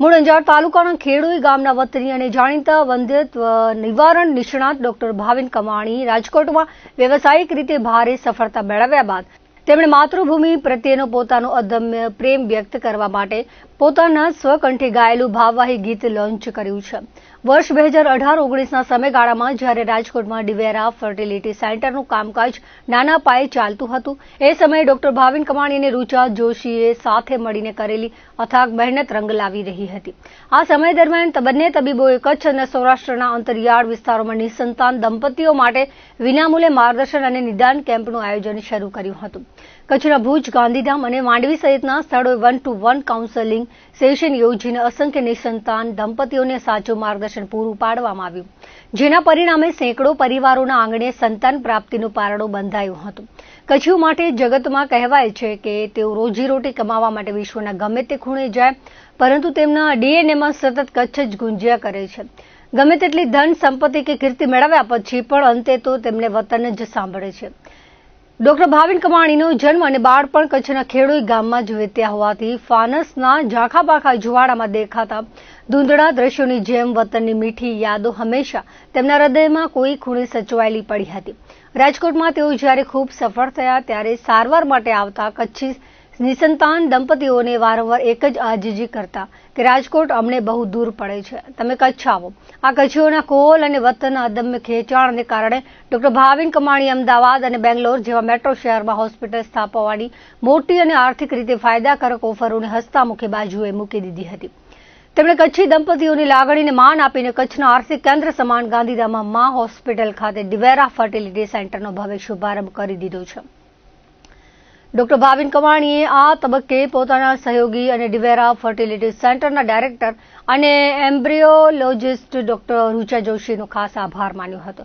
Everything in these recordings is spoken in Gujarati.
મૂળ અંજાર તાલુકાના ખેડૂઈ ગામના વતની અને જાણીતા વંધ્યત્વ નિવારણ નિષ્ણાત ડોક્ટર ભાવિન કમાણી રાજકોટમાં વ્યવસાયિક રીતે ભારે સફળતા મેળવ્યા બાદ તેમણે માતૃભૂમિ પ્રત્યેનો પોતાનો અદમ્ય પ્રેમ વ્યક્ત કરવા માટે પોતાના સ્વકંઠે ગાયેલું ભાવવાહી ગીત લોન્ચ કર્યું છે. વર્ષ 2018-19ના સમયગાળામાં જ્યારે રાજકોટમાં ડિવેરા ફર્ટિલિટી સેન્ટરનું કામકાજ નાના પાયે ચાલતું હતું, એ સમયે ડોક્ટર ભાવિન કમાણી અને રુચા જોશીએ સાથે મળીને કરેલી અથાગ મહેનત રંગ લાવી રહી હતી. આ સમય દરમિયાન બંને તબીબોએ કચ્છ અને સૌરાષ્ટ્રના અંતરિયાળ વિસ્તારોમાં નિસંતાન દંપતીઓ માટે વિનામૂલ્યે માર્ગદર્શન અને નિદાન કેમ્પનું આયોજન શરૂ કર્યું હતું. કચ્છના ભુજ, ગાંધીધામ અને માંડવી સહિતના સ્થળોએ 1-to-1 કાઉન્સેલિંગ સેશન યોજીને અસંખ્ય નિસંતાન દંપતીઓને સાચું માર્ગદર્શન પૂરું પાડવામાં આવ્યું, જેના પરિણામે સેંકડો પરિવારોના આંગણે સંતાન પ્રાપ્તિનું પારણું બંધાયું હતું. કચ્છીઓ માટે જગતમાં કહેવાય છે કે તેઓ રોજીરોટી કમાવા માટે વિશ્વના ગમે તે ખૂણે જાય, પરંતુ તેમના ડીએનએમાં સતત કચ્છ જ ગુંજ્યા કરે છે. ગમે તેટલી ધન સંપત્તિ કે કીર્તિ મેળવ્યા પછી પણ અંતે તો તેમને વતન જ સાંભળે છે. ડોક્ટર ભાવિન કમાણીનો જન્મ અને બાળપણ કચ્છના ખેડૂઈ ગામમાં જ વીત્યા હોવાથી ફાનસના ઝાંખા-પાખા જુવાળામાં દેખાતા ધૂંધળા દ્રશ્યોની જેમ વતનની મીઠી યાદો હંમેશા તેમના હૃદયમાં કોઈ ખૂણે સચવાયેલી પડી હતી. રાજકોટમાં તેઓ જ્યારે ખૂબ સફળ થયા ત્યારે સારવાર માટે આવતા કચ્છી નિસંતાન દંપતીઓને વારંવાર એક જ આજીજી કરતા કે રાજકોટ અમને બહુ દૂર પડે છે, તમે કચ્છ આવો. આ કચ્છીઓના કોલ અને વતનના અદમ્ય ખેંચાણને કારણે ડોક્ટર ભાવિન કમાણી અમદાવાદ અને બેંગ્લોર જેવા મેટ્રો શહેરમાં હોસ્પિટલ સ્થાપવાની મોટી અને આર્થિક રીતે ફાયદાકારક ઓફરોને હસતામુખે બાજુએ મૂકી દીધી હતી. તેમણે કચ્છી દંપતીઓની લાગણીને માન આપીને કચ્છના આર્થિક કેન્દ્ર સમાન ગાંધીધામમાં મા હોસ્પિટલ ખાતે ડિવેરા ફર્ટિલિટી સેન્ટરનો ભવ્ય શુભારંભ કરી દીધો છે. ડોક્ટર ભાવિન કમાણીએ આ તબક્કે પોતાના સહયોગી અને ડિવેરા ફર્ટિલિટી સેન્ટરના ડાયરેક્ટર અને એમ્બ્રિયોલોજિસ્ટ ડોક્ટર રુચા જોશીનો ખાસ આભાર માન્યો હતો.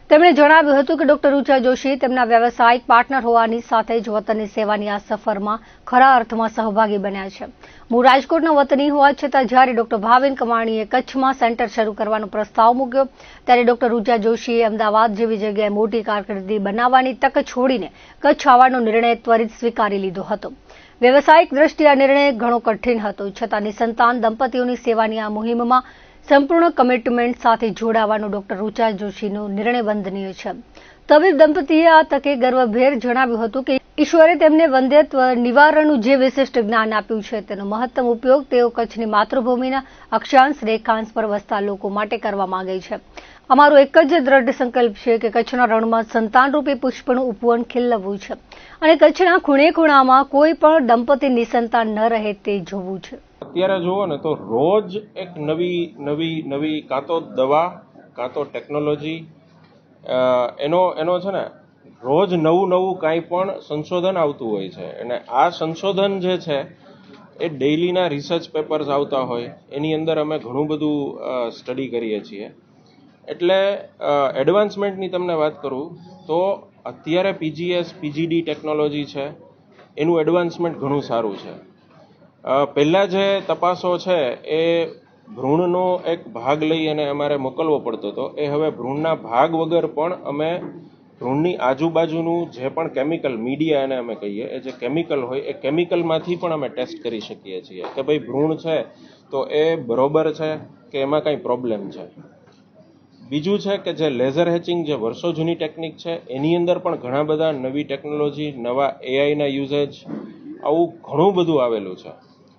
તેમણે જણાવ્યું હતું કે ડોક્ટર રુચા જોશી તેમના વ્યવસાયિક પાર્ટનર હોવાની સાથે જ વતનની સેવાની આ સફરમાં ખરા અર્થમાં સહભાગી બન્યા છે. મૂળ રાજકોટના વતની હોવા છતાં જ્યારે ડોક્ટર ભાવિન કમાણીએ કચ્છમાં સેન્ટર શરૂ કરવાનો પ્રસ્તાવ મૂક્યો, ત્યારે ડોક્ટર રુચા જોશીએ અમદાવાદ જેવી જગ્યાએ મોટી કારકિર્દી બનાવવાની તક છોડીને કચ્છ આવવાનો નિર્ણય ત્વરિત સ્વીકારી લીધો હતો. વ્યવસાયિક દ્રષ્ટિએ આ નિર્ણય ઘણો કઠિન હતો, છતાં નિસંતાન દંપતીઓની સેવાની આ મુહિમમાં સંપૂર્ણ કમિટમેન્ટ સાથે જોડાવાનો ડોક્ટર રુચા જોશીનો નિર્ણય વંદનીય છે. તબીબ દંપતીએ આ તકે ગર્વભેર જણાવ્યું હતું કે ઈશ્વરે તેમને વંધ્યત્વ નિવારણનું જે વિશિષ્ટ જ્ઞાન આપ્યું છે તેનો મહત્તમ ઉપયોગ તેઓ કચ્છની માતૃભૂમિના અક્ષાંશ રેખાંશ પર વસતા લોકો માટે કરવા માંગે છે. અમારો એક જ દ્રઢ સંકલ્પ છે કે કચ્છના રણમાં સંતાનરૂપી પુષ્પનું ઉપવન ખીલવવું છે અને કચ્છના ખૂણે ખૂણામાં કોઈ પણ દંપતી નિસંતાન ન રહે તે જોવું છે. અત્યારે જુઓ ને તો રોજ એક નવી કાં તો દવા કાં તો ટેકનોલોજી એનો છે ને રોજ નવું કાંઈ પણ સંશોધન આવતું હોય છે. અને આ સંશોધન જે છે એ ડેઇલીના રિસર્ચ પેપર્સ આવતા હોય, એની અંદર અમે ઘણું બધું સ્ટડી કરીએ છીએ. એટલે એડવાન્સમેન્ટની તમને વાત કરું તો અત્યારે પીજીએસ પીજીડી ટેકનોલોજી છે, એનું એડવાન્સમેન્ટ ઘણું સારું છે. પહેલાં જે તપાસો છે એ ભ્રૂણનો એક ભાગ લઈ અને અમારે મોકલવો પડતો હતો, એ હવે ભ્રૂણના ભાગ વગર પણ અમે ભ્રૂણની આજુબાજુનું જે પણ કેમિકલ મીડિયા એને અમે કહીએ, એ જે કેમિકલ હોય એ કેમિકલમાંથી પણ અમે ટેસ્ટ કરી શકીએ છીએ કે ભાઈ ભ્રૂણ છે તો એ બરોબર છે કે એમાં કાંઈ પ્રોબ્લેમ છે. બીજું છે કે જે લેઝર હેચિંગ જે વર્ષો જૂની ટેકનિક છે એની અંદર પણ ઘણા બધા નવી ટેકનોલોજી, નવા એઆઈના યુઝેજ, આવું ઘણું બધું આવેલું છે.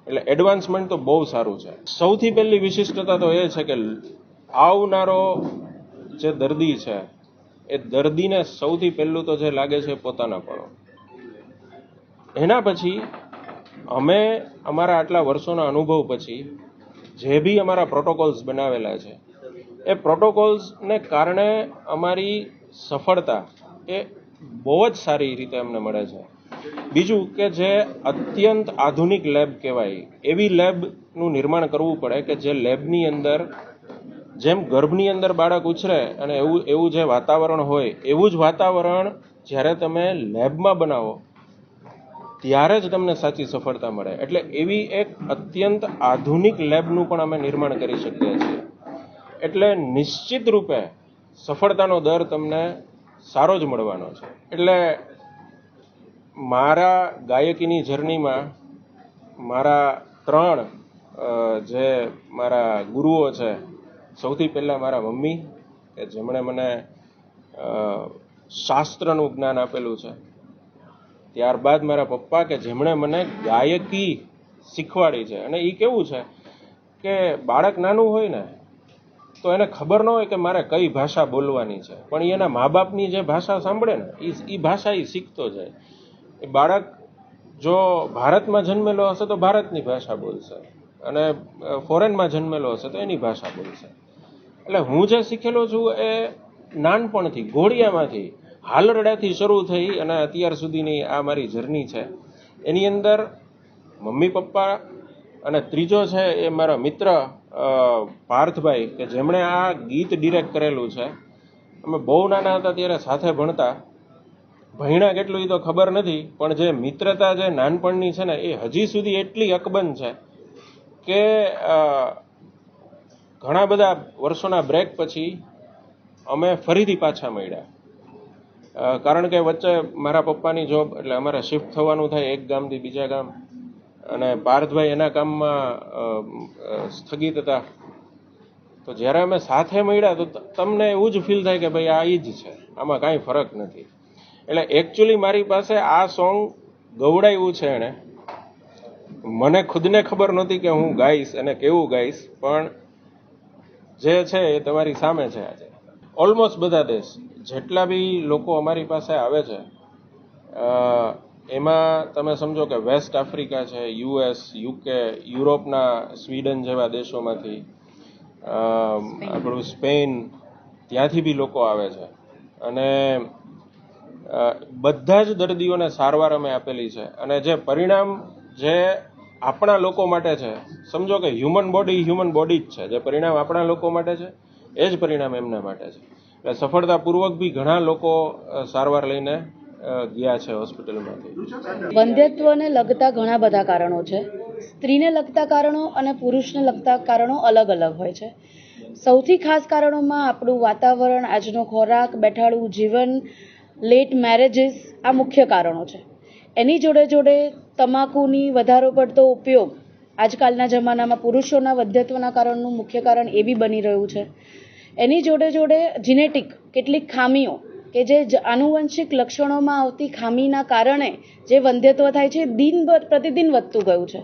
એટલે એડવાન્સમેન્ટ તો બહુ સારું છે. સૌથી પહેલી વિશિષ્ટતા તો એ છે કે આવનારો જે દર્દી છે એ દર્દીને સૌથી પહેલું તો જે લાગે છે પોતાનાપણું. એના પછી અમે અમારા આટલા વર્ષોના અનુભવ પછી જે બી અમારા પ્રોટોકોલ્સ બનાવેલા છે એ પ્રોટોકોલ્સને કારણે અમારી સફળતા એ બહુ જ સારી રીતે અમને મળે છે. બીજું કે જે અત્યંત આધુનિક લેબ કહેવાય એવી લેબનું નિર્માણ કરવું પડે કે જે લેબની અંદર જેમ ગર્ભની અંદર બાળક ઉછરે અને એવું જે વાતાવરણ હોય એવું જ વાતાવરણ જ્યારે તમે લેબમાં બનાવો ત્યારે જ તમને સાચી સફળતા મળે. એટલે એવી એક અત્યંત આધુનિક લેબનું પણ અમે નિર્માણ કરી શકીએ છીએ. એટલે નિશ્ચિત રૂપે સફળતાનો દર તમને સારો જ મળવાનો છે. એટલે મારા ગાયકીની જર્નીમાં મારા 3 જે મારા ગુરુઓ છે, સૌથી પહેલાં મારા મમ્મી કે જેમણે મને શાસ્ત્રનું જ્ઞાન આપેલું છે. ત્યારબાદ મારા પપ્પા કે જેમણે મને ગાયકી શીખવાડી છે. અને એ કેવું છે કે બાળક નાનું હોય ને તો એને ખબર ન હોય કે મારે કઈ ભાષા બોલવાની છે, પણ એના મા બાપની જે ભાષા સાંભળે ને એ ભાષા એ શીખતો જાય. એ બાળક જો ભારતમાં જન્મેલો હશે તો ભારતની ભાષા બોલશે, અને ફોરેનમાં જન્મેલો હશે તો એની ભાષા બોલશે. એટલે હું જે શીખેલો છું એ નાનપણથી, ઘોડિયામાંથી, હાલરડાથી શરૂ થઈ અને અત્યાર સુધીની આ મારી જર્ની છે. એની અંદર મમ્મી પપ્પા અને ત્રીજો છે એ મારા મિત્ર પાર્થભાઈ કે જેમણે આ ગીત ડિરેક્ટ કરેલું છે. અમે બહુ નાના હતા ત્યારે સાથે ભણતા, ભણ્યા કેટલું એ તો ખબર નથી, પણ જે મિત્રતા જે નાનપણની છે ને એ હજી સુધી એટલી અકબંધ છે કે ઘણા બધા વર્ષોના બ્રેક પછી અમે ફરીથી પાછા મળ્યા. કારણ કે વચ્ચે મારા પપ્પાની જોબ, એટલે અમારે શિફ્ટ થવાનું થાય એક ગામથી બીજા ગામ, અને પાર્થભાઈ એના કામમાં સ્થગિત હતા. તો જ્યારે અમે સાથે મળ્યા તો તમને એવું જ ફીલ થાય કે ભાઈ આ ઈ જ છે, આમાં કાંઈ ફરક નથી. એટલે એકચ્યુઅલી મારી પાસે આ સોંગ ગવડાવ્યું છે એણે. મને ખુદને ખબર નહોતી કે હું ગાઈશ અને કેવું ગાઈશ, પણ જે છે એ તમારી સામે છે આજે. ઓલમોસ્ટ બધા દેશ, જેટલા બી લોકો અમારી પાસે આવે છે એમાં તમે સમજો કે વેસ્ટ આફ્રિકા છે, US, UK, યુરોપના સ્વીડન જેવા દેશોમાંથી, આપણું સ્પેન, ત્યાંથી બી લોકો આવે છે. અને બધા જ દર્દીઓને સારવાર અમે આપેલી છે. અને જે પરિણામ જે આપણા લોકો માટે છે, સમજો કે હ્યુમન બોડી જ છે, જે પરિણામ આપણા લોકો માટે છે એ જ પરિણામ એમના માટે છે. એટલે સફળતાપૂર્વક બી ઘણા લોકો સારવાર લઈને ગયા છે હોસ્પિટલમાંથી. વંધ્યત્વને લગતા ઘણા બધા કારણો છે. સ્ત્રીને લગતા કારણો અને પુરુષને લગતા કારણો અલગ અલગ હોય છે. સૌથી ખાસ કારણોમાં આપણું વાતાવરણ, આજનો ખોરાક, બેઠાડું જીવન, લેટ મેરેજીસ આ મુખ્ય કારણો છે. એની જોડે જોડે તમાકુની વધારો પડતો ઉપયોગ આજકાલના જમાનામાં પુરુષોના વંધ્યત્વના કારણનું મુખ્ય કારણ એ બી બની રહ્યું છે. એની જોડે જોડે જીનેટિક કેટલીક ખામીઓ કે જે આનુવંશિક લક્ષણોમાં આવતી ખામીના કારણે જે વંધ્યત્વ થાય છે દિન પ્રતિદિન વધતું ગયું છે.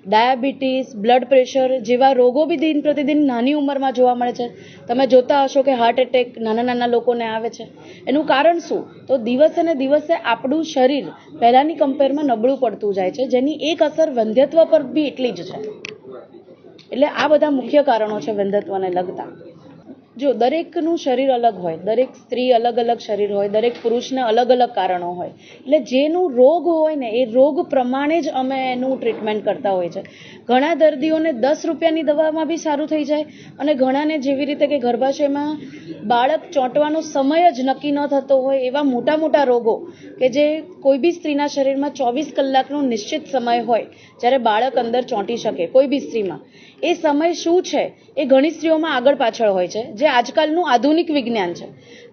ડાયાબિટીસ, બ્લડ પ્રેશર જેવા રોગો બી દિન પ્રતિદિન નાની ઉંમરમાં જોવા મળે છે. તમે જોતા હશો કે હાર્ટ એટેક નાના નાના લોકોને આવે છે. એનું કારણ શું? તો દિવસે ને દિવસે આપણું શરીર પહેલાંની કમ્પેરમાં નબળું પડતું જાય છે, જેની એક અસર વંધ્યત્વ પર બી એટલી જ છે. એટલે આ બધા મુખ્ય કારણો છે વંધ્યત્વને લગતા. જો દરેકનું શરીર અલગ હોય, દરેક સ્ત્રી અલગ અલગ શરીર હોય, દરેક પુરુષને અલગ અલગ કારણો હોય. એટલે જેનું રોગ હોય ને એ રોગ પ્રમાણે જ અમે એનું ટ્રીટમેન્ટ કરતા હોય છે. ઘણા દર્દીઓને 10 રૂપિયાની દવામાં બી સારું થઈ જાય, અને ઘણાને જેવી રીતે કે ગર્ભાશયમાં બાળક ચોંટવાનો સમય જ નક્કી ન થતો હોય એવા મોટા મોટા રોગો કે જે કોઈ બી સ્ત્રીના શરીરમાં 24 કલાકનો નિશ્ચિત સમય હોય જ્યારે બાળક અંદર ચોંટી શકે કોઈ બી સ્ત્રીમાં, એ સમય શું છે એ ઘણી સ્ત્રીઓમાં આગળ પાછળ હોય છે, જે આજકાલનું આધુનિક વિજ્ઞાન છે.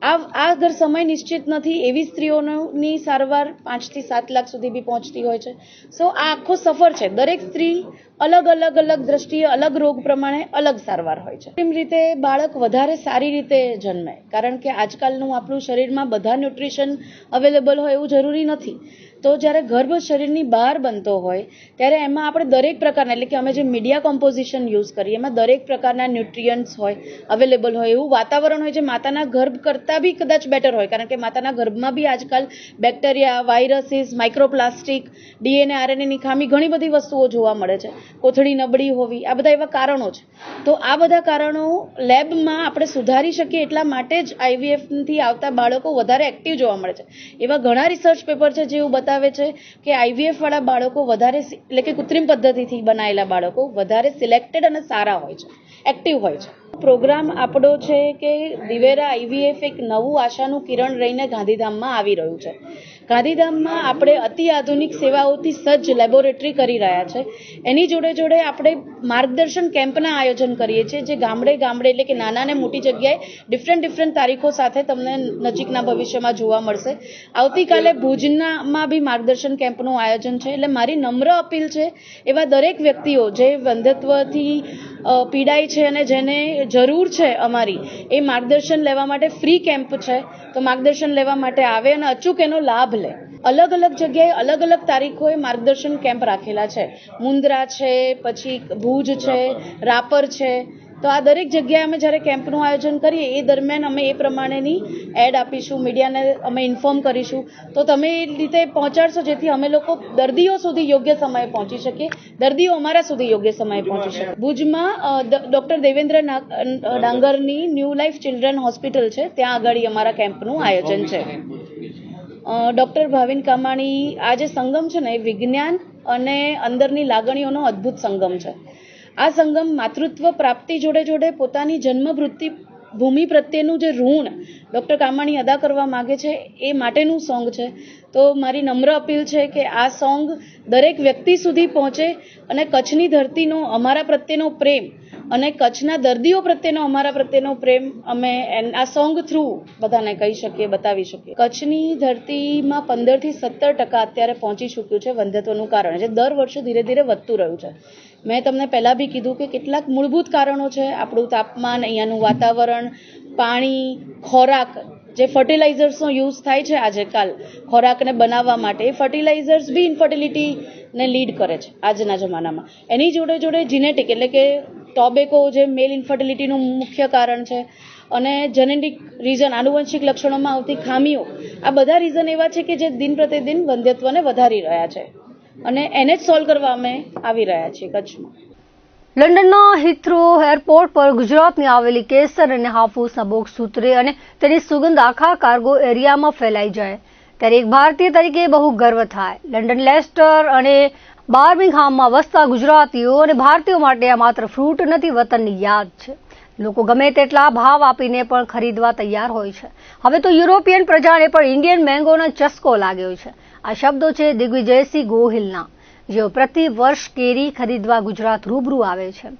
આ અગર સમય નિશ્ચિત નથી એવી સ્ત્રીઓની સારવાર 5 થી 7 લાખ સુધી બી પહોંચતી હોય છે. સો આ આખો સફર છે. દરેક સ્ત્રી અલગ અલગ અલગ દ્રષ્ટિએ અલગ રોગ પ્રમાણે અલગ સારવાર હોય છે. એમ રીતે બાળક વધારે સારી રીતે જન્મે, કારણ કે આજકાલનું આપણું શરીરમાં બધા ન્યુટ્રિશન અવેલેબલ હોય એવું જરૂરી નથી. તો જ્યારે ગર્ભ શરીરની બહાર બનતો હોય ત્યારે એમાં આપણે દરેક પ્રકારના, એટલે કે અમે જે મીડિયા કોમ્પોઝિશન યુઝ કરીએ એમાં દરેક પ્રકારના ન્યુટ્રિયન્ટ્સ હોય, અવેલેબલ હોય એવું વાતાવરણ હોય જે માતાના ગર્ભ કરતાં બી કદાચ બેટર હોય, કારણ કે માતાના ગર્ભમાં બી આજકાલ bacteria, viruses, microplastic, DNA, RNA ની ખામી, ઘણી બધી વસ્તુઓ જોવા મળે છે. કોથળી નબળી હોવી, આ બધા એવા કારણો છે. તો આ બધા કારણો લેબમાં આપણે સુધારી શકીએ એટલા માટે જ IVFથી આવતા બાળકો વધારે એક્ટિવ જોવા મળે છે. એવા ઘણા રિસર્ચ પેપર છે જે એવું બતાવે છે કે IVF વાળા બાળકો વધારે, એટલે કે કૃત્રિમ પદ્ધતિથી બનાવેલા બાળકો વધારે સિલેક્ટેડ અને સારા હોય છે, એક્ટિવ હોય છે. પ્રોગ્રામ આપણો છે કે દિવેરા IVF એક નવું આશાનું કિરણ રહીને ગાંધીધામમાં આવી રહ્યું છે. ગાંધીધામમાં આપણે અતિ આધુનિક સેવાઓથી સજ્જ લેબોરેટરી કરી રહ્યા છે. એની જોડે જોડે આપણે માર્ગદર્શન કેમ્પના આયોજન કરીએ છીએ, જે ગામડે ગામડે એટલે કે નાના ને મોટી જગ્યાએ ડિફરન્ટ તારીખો સાથે તમને નજીકના ભવિષ્યમાં જોવા મળશે. આવતીકાલે ભુજમાં બી માર્ગદર્શન કેમ્પનું આયોજન છે. એટલે મારી નમ્ર અપીલ છે એવા દરેક વ્યક્તિઓ જે વંધ્યત્વથી પીડાય છે અને જેને જરૂર છે અમારી એ માર્ગદર્શન લેવા માટે ફ્રી કેમ્પ છે, તો માર્ગદર્શન લેવા માટે આવે અને અચૂક એનો લાભ લે. અલગ અલગ જગ્યાએ અલગ અલગ તારીખોએ માર્ગદર્શન કેમ્પ રાખેલા છે. મુન્દ્રા છે, પછી ભુજ છે, રાપર છે. તો આ દરેક જગ્યાએ અમે જ્યારે કેમ્પનું આયોજન કરીએ એ દરમિયાન અમે એ પ્રમાણેની એડ આપીશું, મીડિયાને અમે ઇન્ફોર્મ કરીશું. તો તમે એ રીતે પહોંચાડશો જેથી અમે લોકો દર્દીઓ સુધી યોગ્ય સમયે પહોંચી શકીએ, દર્દીઓ અમારા સુધી યોગ્ય સમયે પહોંચી શકે. ભુજમાં ડૉક્ટર દેવેન્દ્ર ડાંગરની ન્યૂ લાઈફ ચિલ્ડ્રન હોસ્પિટલ છે, ત્યાં આગળ અમારા કેમ્પનું આયોજન છે. ડૉક્ટર ભાવિન કામાણી, આ જે સંગમ છે ને એ વિજ્ઞાન અને અંદરની લાગણીઓનો અદ્ભુત સંગમ છે. આ સંગમ માતૃત્વ પ્રાપ્તિ જોડે જોડે પોતાની જન્મવૃત્તિ ભૂમિ પ્રત્યેનું જે ઋણ ડૉક્ટર કામાણી અદા કરવા માગે છે એ માટેનું સોંગ છે. તો મારી નમ્ર અપીલ છે કે આ સોંગ દરેક વ્યક્તિ સુધી પહોંચે અને કચ્છની ધરતીનો અમારા પ્રત્યેનો પ્રેમ અને કચ્છના દર્દીઓ પ્રત્યેનો અમારા પ્રત્યેનો પ્રેમ અમે આ સોંગ થ્રુ બધાને કહી શકીએ, બતાવી શકીએ. કચ્છની ધરતીમાં 15 થી 17% અત્યારે પહોંચી ચૂક્યું છે વંધ્યત્વનું કારણ, જે દર વર્ષે ધીરે ધીરે વધતું રહ્યું છે. મેં તમને પહેલાં બી કીધું કે કેટલાક મૂળભૂત કારણો છે. આપણું તાપમાન, અહીંયાનું વાતાવરણ, પાણી, ખોરાક, જે ફર્ટિલાઇઝર્સનો યુઝ થાય છે આજે કાલ ખોરાકને બનાવવા માટે, એ ફર્ટિલાઇઝર્સ બી ઇન્ફર્ટિલિટીને લીડ કરે છે આજના જમાનામાં. એની જોડે જોડે જીનેટિક એટલે કે ટોબેકો જે મેલ ઇન્ફર્ટિલિટીનું મુખ્ય કારણ છે, અને જેનેટિક રીઝન, આનુવંશિક લક્ષણોમાં આવતી ખામીઓ, આ બધા રીઝન એવા છે કે જે દિન પ્રતિદિન વંધ્યત્વને વધારી રહ્યા છે અને એને જ સોલ્વ કરવા અમે આવી રહ્યા છીએ કચ્છમાં. લંડનના હિથ્રો એરપોર્ટ પર ગુજરાતની આવેલી કેસર અને હાફૂસના બોક્સ ઉતરે અને તેની સુગંધ આખા કાર્ગો એરિયામાં ફેલાઈ જાય ત્યારે એક ભારતીય તરીકે બહુ ગર્વ થાય. લંડન, લેસ્ટર અને બાર્મિંગહામમાં વસતા ગુજરાતીઓ અને ભારતીયો માટે આ માત્ર ફ્રૂટ નથી, વતનની યાદ છે. લોકો ગમે તેટલા ભાવ આપીને પણ ખરીદવા તૈયાર હોય છે. હવે તો યુરોપિયન પ્રજાને પણ ઇન્ડિયન મેંગોનો ચસ્કો લાગ્યો છે. આ શબ્દો છે દિગ્વિજયસિંહ ગોહિલના, જેઓ પ્રતિ વર્ષ કેરી ખરીદવા ગુજરાત રૂબરૂ આવે છે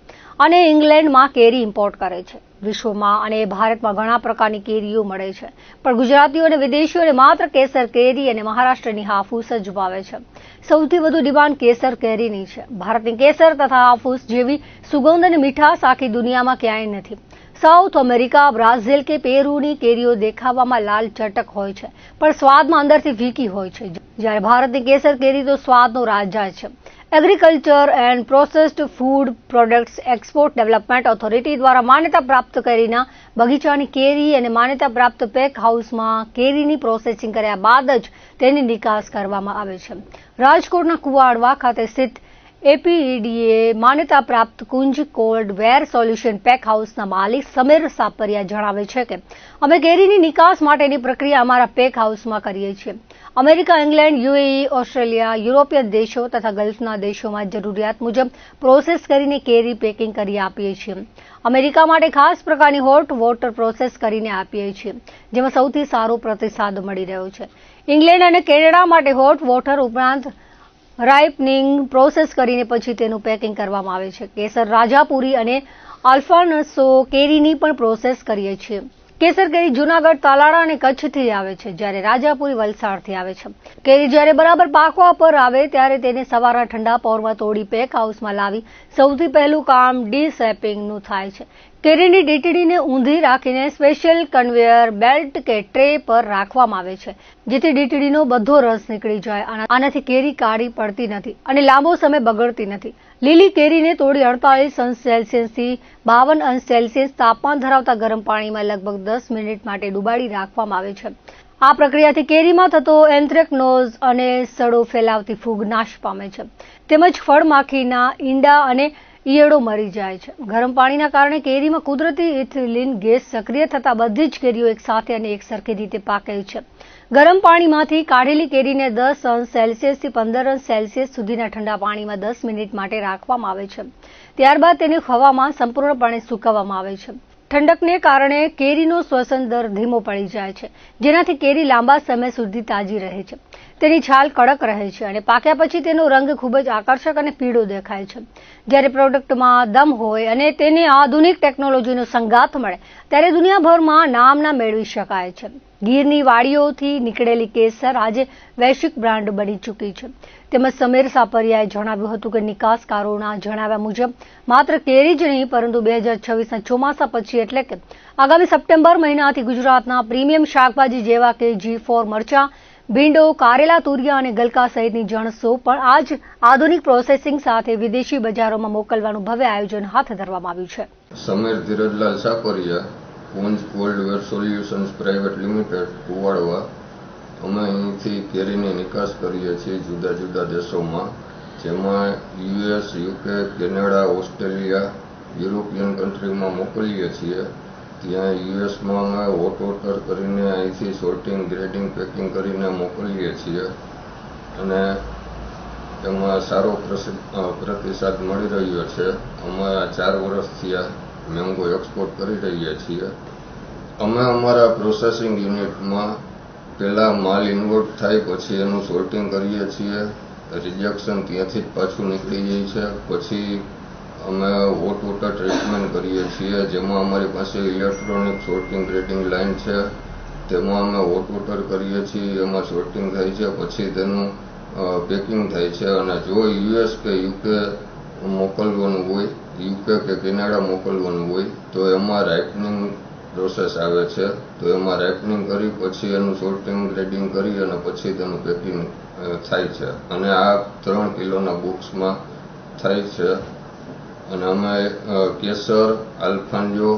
અને ઇંગ્લેન્ડમાં કેરી ઇમ્પોર્ટ કરે છે. વિશ્વમાં અને ભારતમાં ઘણા પ્રકારની કેરીઓ મળે છે, પણ ગુજરાતીઓ અને વિદેશીઓને માત્ર કેસર કેરી અને મહારાષ્ટ્રની હાફૂસ જ ભાવે છે. સૌથી વધુ ડિમાન્ડ કેસર કેરીની છે. ભારતની કેસર તથા હાફૂસ જેવી સુગંધ અને મીઠાશ આખી દુનિયામાં ક્યાંય નથી. સાઉથ અમેરિકા, બ્રાઝિલ કે પેરુની કેરીઓ દેખાવામાં લાલ ચટક હોય છે, પણ સ્વાદમાં અંદરથી ફીકી હોય છે, જ્યારે ભારતની કેસર કેરી તો સ્વાદનો રાજા છે. Agriculture and processed food products export development authority દ્વારા માન્યતા પ્રાપ્ત કેરીના બગીચાની કેરી અને માન્યતા પ્રાપ્ત પેક હાઉસમાં કેરીની પ્રોસેસિંગ કર્યા બાદ જ તેની નિકાસ કરવામાં આવે છે. રાજકોટના કુવાડવા ખાતે સ્થિત APEDA માન્યતા પ્રાપ્ત કુંજ કોલ્ડ વેર સોલ્યુશન પેક હાઉસના માલિક સમીર સાપરિયા જણાવે છે કે અમે કેરીની નિકાસ માટેની પ્રક્રિયા અમારા પેક હાઉસમાં કરીએ છીએ. America, England, UAE, Australia, European દેશો તથા ગલ્ફના દેશોમાં જરૂરિયાત મુજબ પ્રોસેસ કરીને કેરી પેકિંગ કરી આપીએ છીએ. અમેરિકા માટે ખાસ પ્રકારની હોટ વોટર પ્રોસેસ કરીને આપીએ છીએ, જેમાં સૌથી સારો પ્રતિસાદ મળી રહ્યો છે. ઇંગ્લેન્ડ અને કેનેડા માટે હોટ વોટર ઉપરાંત રાઇપનિંગ પ્રોસેસ કરીને પછી તેનું પેકિંગ કરવામાં આવે છે. કેસર, રાજાપુરી અને આલ્ફાન્સો કેરીની પણ પ્રોસેસ કરીએ છીએ. કેસર કેરી જૂનાગઢ, તાલાળા અને કચ્છથી આવે છે, જ્યારે રાજાપુરી વલસાડથી આવે છે. કેરી જ્યારે બરાબર પાકવા પર આવે ત્યારે તેને સવારના ઠંડા પહોરમાં તોડી પેક હાઉસમાં લાવી સૌથી પહેલું કામ ડીસેપિંગનું થાય છે. કેરીની ડીટીડીને ઊંધી રાખીને સ્પેશિયલ કન્વેયર બેલ્ટ કે ટ્રે પર રાખવામાં આવે છે, જેથી ડીટીડીનો બધો રસ નીકળી જાય. આનાથી કેરી કાળી પડતી નથી અને લાંબો સમય બગડતી નથી. લીલી કેરીને તોડી 48°C થી 52°C તાપમાન ધરાવતા ગરમ પાણીમાં લગભગ 10 મિનિટ માટે ડુબાડી રાખવામાં આવે છે. આ પ્રક્રિયાથી કેરીમાં થતો એન્થ્રેકનોઝ અને સડો ફેલાવતી ફૂગ નાશ પામે છે, તેમજ ફળમાખીના ઈંડા અને ઈયળો મરી જાય છે. ગરમ પાણીના કારણે કેરીમાં કુદરતી ઇથિલિન ગેસ સક્રિય થતા બધી જ કેરીઓ એકસાથે અને એકસરખી રીતે પાકે છે. ગરમ પાણીમાંથી કાઢેલી કેરીને 10°C થી 15°C સુધીના ઠંડા પાણીમાં 10 મિનિટ માટે રાખવામાં આવે છે. ત્યારબાદ તેને હવામાં સંપૂર્ણપણે સૂકવવામાં આવે છે. ઠંડકને કારણે કેરીનો શ્વસન દર ધીમો પડી જાય છે, જેનાથી કેરી લાંબા સમય સુધી તાજી રહે છે. તેની છાલ કડક રહે છે અને પાક્યા પછી તેનો રંગ ખૂબ જ આકર્ષક અને પીળો દેખાય છે. જ્યારે પ્રોડક્ટમાં દમ હોય અને તેને આધુનિક ટેકનોલોજીનો સંગાથ મળે ત્યારે દુનિયાભરમાં નામના મેળવી શકાય છે. ગીરની વાડીઓથી નીકળેલી કેસર આજે વૈશ્વિક બ્રાન્ડ બની ચૂકી છે. તેમજ સમીર સાપરિયાએ જણાવ્યું હતું કે નિકાસકારોના જણાવ્યા મુજબ માત્ર કેરી જ નહીં પરંતુ 2026ના ચોમાસા પછી એટલે કે આગામી સપ્ટેમ્બર મહિનાથી ગુજરાતના પ્રીમિયમ શાકભાજી જેવા કે G4 મરચાં, ભીંડો, કારેલા, તુરિયા અને ગલકા સહિતની જણસો પણ આજ આધુનિક પ્રોસેસિંગ સાથે વિદેશી બજારોમાં મોકલવાનું ભવ્ય આયોજન હાથ ધરવામાં આવ્યું છે. Samir Dhirajlal Sapariya, Punj coldware solutions private limited, Kuvadva. અમે અહીંથી કેરીની નિકાસ કરીએ છીએ જુદા જુદા દેશોમાં, જેમાં US, UK, Canada, Australia, European કન્ટ્રીમાં મોકલીએ છીએ. ત્યાં યુએસમાં અમે હોટ વોટર કરીને અહીંથી સોર્ટિંગ, ગ્રેડિંગ, પેકિંગ કરીને મોકલીએ છીએ અને એમાં સારો પ્રતિસાદ મળી રહ્યો છે. અમે 4 વર્ષથી આ મેંગો એક્સપોર્ટ કરી રહ્યા છીએ. અમે અમારા પ્રોસેસિંગ યુનિટમાં પહેલા માલ ઇન્વર્ટ થાય પછી એનું સોર્ટિંગ કરીએ છીએ. રિજેક્શન ત્યાંથી જ પાછું નીકળી જાય છે. પછી અમે હોટ વોટર ટ્રીટમેન્ટ કરીએ છીએ, જેમાં અમારી પાસે ઇલેક્ટ્રોનિક સોર્ટિંગ ગ્રેડિંગ લાઇન છે. તેમાં અમે હોટ વોટર કરીએ છીએ, એમાં સોર્ટિંગ થાય છે, પછી તેનું પેકિંગ થાય છે. અને જો US કે UK મોકલવાનું હોય, UK કે કેનેડા મોકલવાનું હોય તો એમાં રાઇપનિંગ પ્રોસેસ આવે છે. તો એમાં રાઇપનિંગ કરી પછી એનું સોર્ટિંગ ગ્રેડિંગ કરી અને પછી તેનું પેકિંગ થાય છે અને આ 3 કિલોના બોક્સમાં થાય છે. અને અમે કેસર, આલ્ફાન્જો,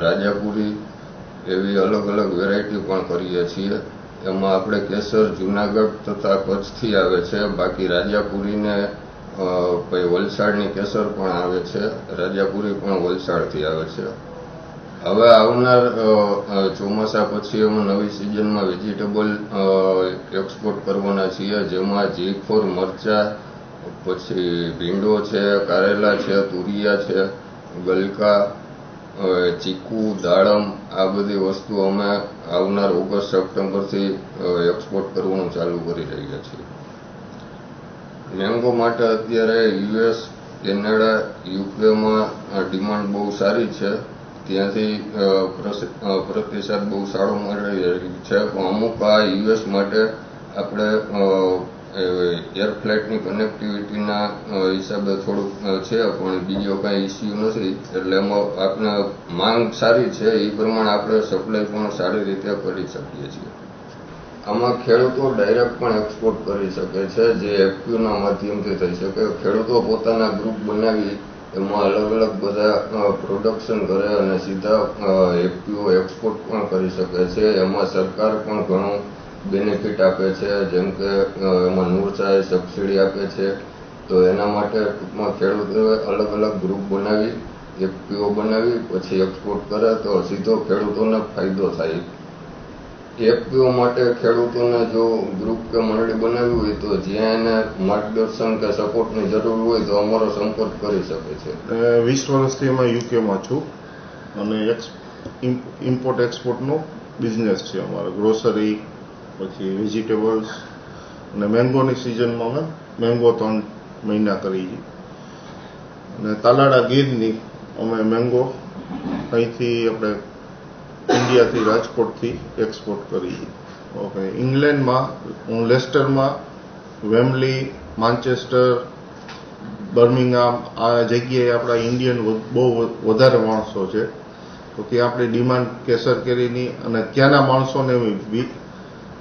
રાજાપુરી એવી અલગ અલગ વેરાયટી પણ કરીએ છીએ. એમાં આપણે કેસર જુનાગઢ તથા કચ્છથી આવે છે, બાકી રાજાપુરીને વલસાડની કેસર પણ આવે છે, રાજાપુરી પણ વલસાડથી આવે છે. હવે આવનાર ચોમાસા પછી અમે નવી સિઝનમાં વેજીટેબલ એક્સપોર્ટ કરવાના છીએ, જેમાં G4 મરચાં, પછી ભીંડો છે, કારેલા છે, તુરિયા છે, ગલકા, ચીકુ, દાડમ, આ બધી વસ્તુ અમે આવનાર ઓગસ્ટ સપ્ટેમ્બરથી એક્સપોર્ટ કરવાનું ચાલુ કરી રહ્યા છીએ. મેંગો માટે અત્યારે US, કેનેડા, UKમાં ડિમાન્ડ બહુ સારી છે. ત્યાંથી પ્રતિસાદ બહુ સારો મળી રહ્યો છે. પણ અમુક આ US માટે આપણે એર ફ્લાઇટની કનેક્ટિવિટીના હિસાબે થોડુંક છે, પણ બીજો કાંઈ ઇસ્યુ નથી. એટલે એમાં આપણે માંગ સારી છે, એ પ્રમાણે આપણે સપ્લાય પણ સારી રીતે કરી શકીએ છીએ. આમાં ખેડૂતો ડાયરેક્ટ પણ એક્સપોર્ટ કરી શકે છે, જે FPOના માધ્યમથી થઈ શકે. ખેડૂતો પોતાના ગ્રુપ બનાવી એમાં અલગ અલગ બધા પ્રોડક્શન કરે અને સીધા FPO એક્સપોર્ટ પણ કરી શકે છે. એમાં સરકાર પણ ઘણું બેનિફિટ આપે છે, જેમ કે એમાં નૂરસાએ સબસિડી આપે છે. તો એના માટે ટૂંકમાં ખેડૂતોએ અલગ અલગ ગ્રુપ બનાવી FPO બનાવી પછી એક્સપોર્ટ કરે તો સીધો ખેડૂતોને ફાયદો થાય. FPO માટે ખેડૂતોને જો ગ્રુપ કે મંડળી બનાવી હોય તો જ્યાં એને માર્ગદર્શન કે સપોર્ટની જરૂર હોય તો અમારો સંપર્ક કરી શકે છે. 20 વર્ષથી એમાં યુકેમાં છું અને ઇમ્પોર્ટ એક્સપોર્ટનો બિઝનેસ છે અમારો. ગ્રોસરી, પછી વેજીટેબલ્સ અને મેંગોની સિઝનમાં અમે મેંગો 3 મહિના કરી છે. અને તાલાળા ગીરની અમે મેંગો અહીંથી આપણે ઇન્ડિયાથી રાજકોટથી એક્સપોર્ટ કરી. ઓકે, ઇંગ્લેન્ડમાં હું લેસ્ટરમાં, વેમ્બલી, માન્ચેસ્ટર, બર્મિંગહામ આ જગ્યાએ આપણા ઇન્ડિયન બહુ વધારે માણસો છે. તો ત્યાં આપણી ડિમાન્ડ કેસર કેરીની અને ત્યાંના માણસોને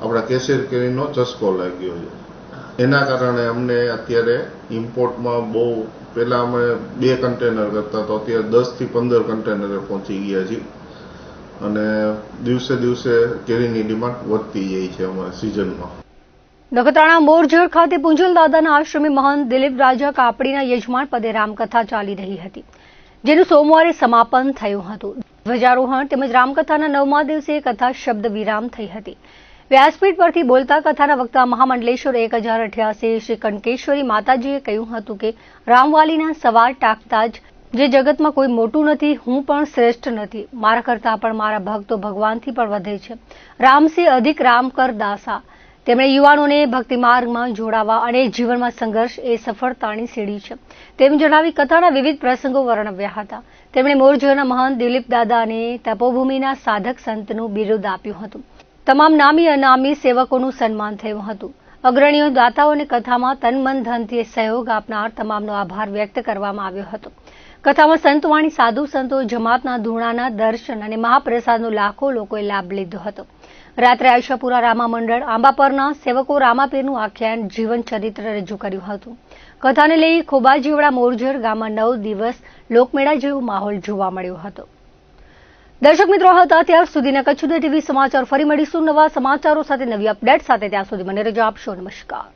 આપણા કેસર કેરીનો ચસ્કો લાગ્યો છે. એના કારણે અમને અત્યારે ઇમ્પોર્ટમાં બહુ, પહેલાં અમે 2 કન્ટેનર કરતા તો અત્યારે 10 થી 15 કન્ટેનરે પહોંચી ગયા છીએ અને દિવસે દિવસે કેરીની ડિમાન્ડ વધતી જાય છે અમારા સિઝનમાં. નખત્રાણા મોરજોડ ખાતે પુંજલ દાદાના આશ્રમે મહંત દિલીપ રાજા કાપડીના યજમાન પદે રામકથા ચાલી રહી હતી, જેનું સોમવારે સમાપન થયું હતું. ધ્વજારોહણ તેમજ રામકથાના 9મા દિવસે કથા શબ્દ વિરામ થઈ હતી. વ્યાસપીઠ પરથી બોલતા કથાના વક્તા મહામંડલેશ્વર 1088 શ્રી કંકેશ્વરી માતાજીએ કહ્યું હતું કે રામવાલીના સવાર ટાંકતા જ જે જગતમાં કોઈ મોટું નથી, હું પણ શ્રેષ્ઠ નથી, મારા કરતાં પણ મારા ભક્તો ભગવાનથી પણ વધે છે. રામસે અધિક રામ કર દાસા. તેમણે યુવાનોને ભક્તિ માર્ગમાં જોડાવા અને જીવનમાં સંઘર્ષ એ સફળતાની સીડી છે તેમ જણાવી કથાના વિવિધ પ્રસંગો વર્ણવ્યા હતા. તેમણે મોરજોના મહંત દિલીપ દાદા અને તપોભૂમિના સાધક સંતનું બિરુદ આપ્યું હતું. તમામ નામી અનામી સેવકોનું સન્માન થયું હતું. અગ્રણીઓ દાતાઓને કથામાં તન મન ધનથી સહયોગ આપનાર તમામનો આભાર વ્યક્ત કરવામાં આવ્યો હતો. કથામાં સંતવાણી, સાધુ સંતો, જમાતના ધૂણાના દર્શન અને મહાપ્રસાદનો લાખો લોકોએ લાભ લીધો હતો. રાત્રે આશાપુરા રામા મંડળ આંબાપરના સેવકો રામાપીરનું આખ્યાન જીવન ચરિત્ર રજૂ કર્યું હતું. કથાને લઈ ખોબાજીવડા મોરજર ગામમાં 9 દિવસ લોકમેળા જેવો માહોલ જોવા મળ્યો હતો. દર્શક મિત્રો, હતા ત્યાર સુધીના કચ્છ ટીવી સમાચાર. ફરી મળીશું નવા સમાચારો સાથે, નવી અપડેટ સાથે. ત્યાં સુધી મને રજા આપશો. નમસ્કાર.